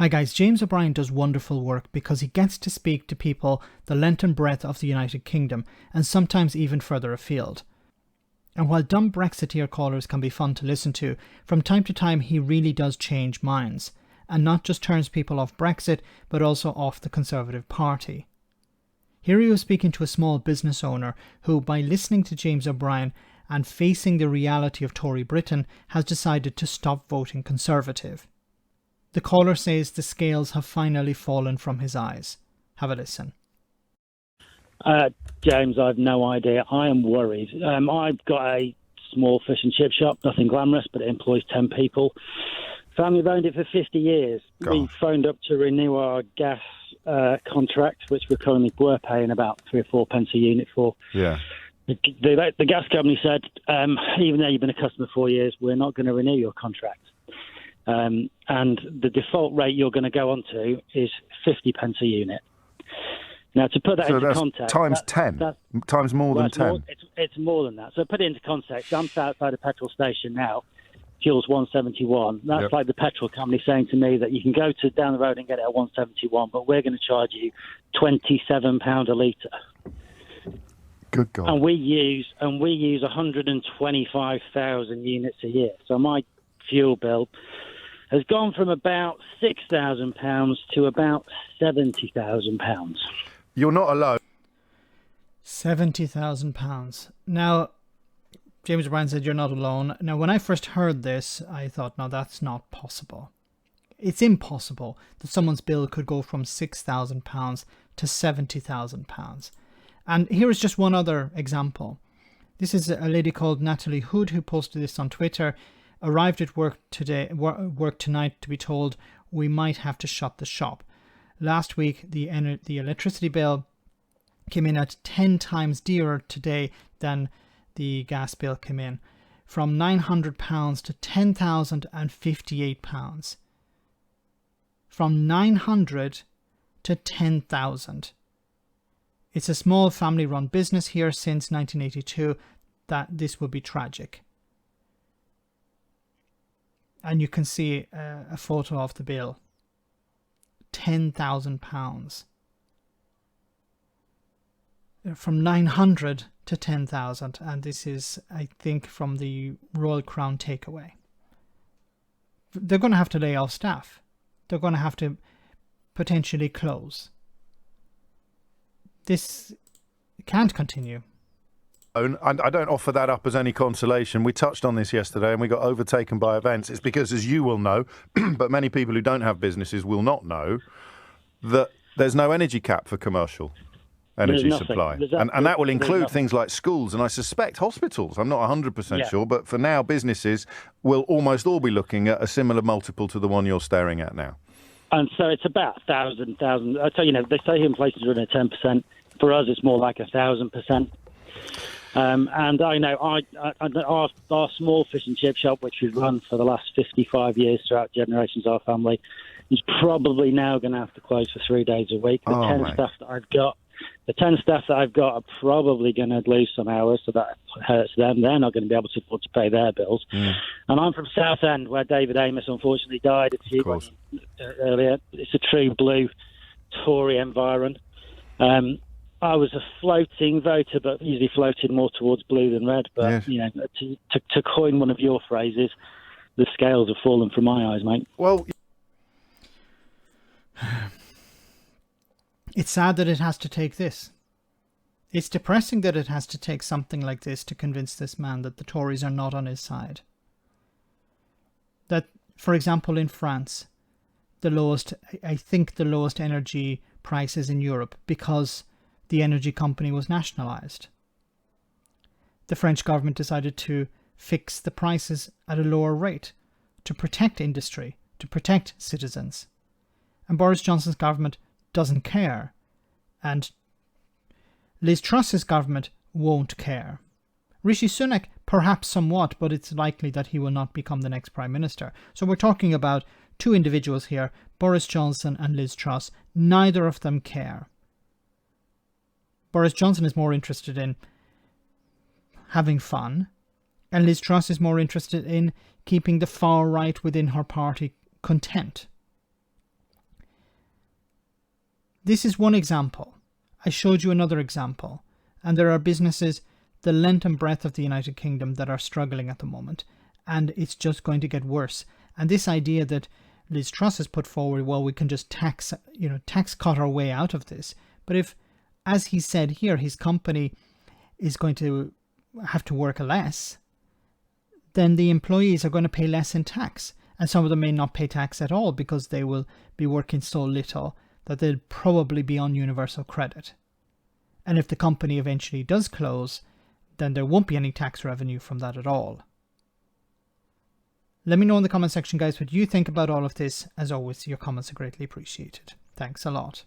Hi guys, James O'Brien does wonderful work because he gets to speak to people the length and breadth of the United Kingdom and sometimes even further afield. And while dumb Brexiteer callers can be fun to listen to, from time to time he really does change minds, and not just turns people off Brexit but also off the Conservative Party. Here he was speaking to a small business owner who, by listening to James O'Brien and facing the reality of Tory Britain, has decided to stop voting Conservative. The caller says the scales have finally fallen from his eyes. Have a listen. James, I've no idea. I am worried. I've got a small fish and chip shop, nothing glamorous, but it employs 10 people. Family have owned it for 50 years. God. We phoned up to renew our gas contract, which we're paying about 3 or 4 pence a unit for. Yeah. The gas company said, even though you've been a customer 4 years, we're not going to renew your contract. And the default rate you're going to go on to is 50 pence a unit. Now, to put that into context... times 10, times more than 10. It's more than that. So put it into context. I'm outside a petrol station now. Fuel's 171. That's like the petrol company saying to me that you can go down the road and get it at 171, but we're going to charge you £27 a litre. Good God. And we use 125,000 units a year. So my fuel bill has gone from about £6,000 to about £70,000. You're not alone. £70,000. Now, James O'Brien said you're not alone. Now, when I first heard this, I thought, no, that's not possible. It's impossible that someone's bill could go from £6,000 to £70,000. And here is just one other example. This is a lady called Natalie Hood who posted this on Twitter. Arrived at work tonight to be told we might have to shut the shop. Last week, the electricity bill came in at 10 times dearer today than the gas bill came in, from £900 to £10,058. From 900 to 10,000. It's a small family-run business here since 1982 that this would be tragic. And you can see a photo of the bill. £10,000. From 900 to 10,000. And this is, I think, from the Royal Crown takeaway. They're going to have to lay off staff. They're going to have to potentially close. This can't continue. And I don't offer that up as any consolation. We touched on this yesterday and we got overtaken by events. It's because, as you will know, but many people who don't have businesses will not know, that there's no energy cap for commercial energy supply. And that will include things like schools and I suspect hospitals. I'm not 100% sure, but for now, businesses will almost all be looking at a similar multiple to the one you're staring at now. And so it's about 1,000. I tell you, they say inflation's running at 10%. For us, it's more like 1,000%. And I know our small fish and chip shop, which we've run for the last 55 years throughout generations of our family, is probably now going to have to close for 3 days a week. The 10 staff that I've got are probably going to lose some hours, so that hurts them. They're not going to be able to afford to pay their bills. And I'm from Southend, where David Amos unfortunately died a few months earlier. It's a true blue Tory environment. I was a floating voter, but usually floated more towards blue than red. But, to coin one of your phrases, the scales have fallen from my eyes, mate. Well, it's sad that it has to take this. It's depressing that it has to take something like this to convince this man that the Tories are not on his side. That, for example, in France, the lowest energy prices in Europe because the energy company was nationalised. The French government decided to fix the prices at a lower rate to protect industry, to protect citizens. And Boris Johnson's government doesn't care. And Liz Truss's government won't care. Rishi Sunak, perhaps somewhat, but it's likely that he will not become the next Prime Minister. So we're talking about two individuals here, Boris Johnson and Liz Truss. Neither of them care. Boris Johnson is more interested in having fun, and Liz Truss is more interested in keeping the far right within her party content. This is one example. I showed you another example. And there are businesses the length and breadth of the United Kingdom that are struggling at the moment. And it's just going to get worse. And this idea that Liz Truss has put forward, well, we can just tax cut our way out of this. But if, as he said here, his company is going to have to work less, then the employees are going to pay less in tax. And some of them may not pay tax at all because they will be working so little that they'll probably be on universal credit. And if the company eventually does close, then there won't be any tax revenue from that at all. Let me know in the comment section, guys, what you think about all of this. As always, your comments are greatly appreciated. Thanks a lot.